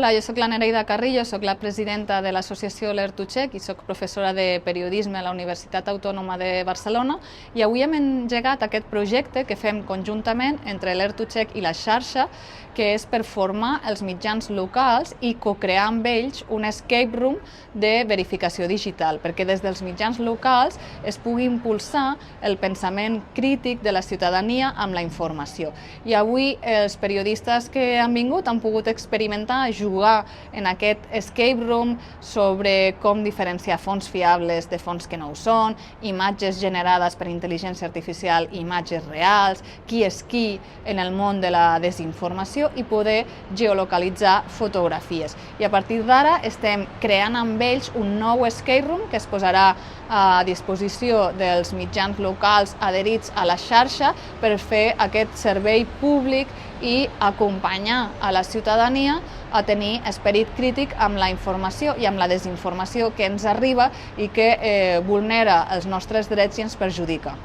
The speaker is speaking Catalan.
Hola, jo soc la Nereida Carrillo, soc la presidenta de l'associació Lertu-Check i soc professora de periodisme a la Universitat Autònoma de Barcelona i avui hem engegat aquest projecte que fem conjuntament entre Lertu-Check i la xarxa, que és per formar els mitjans locals i co-crear amb ells un escape room de verificació digital, perquè des dels mitjans locals es pugui impulsar el pensament crític de la ciutadania amb la informació. I avui els periodistes que han vingut han pogut experimentar jugar en aquest escape room sobre com diferenciar fonts fiables de fonts que no ho són, imatges generades per intel·ligència artificial i imatges reals, qui és qui en el món de la desinformació i poder geolocalitzar fotografies. I a partir d'ara estem creant amb ells un nou escape room que es posarà a disposició dels mitjans locals adherits a la xarxa per fer aquest servei públic i acompanyar a la ciutadania a tenir esperit crític amb la informació i amb la desinformació que ens arriba i que vulnera els nostres drets i ens perjudica.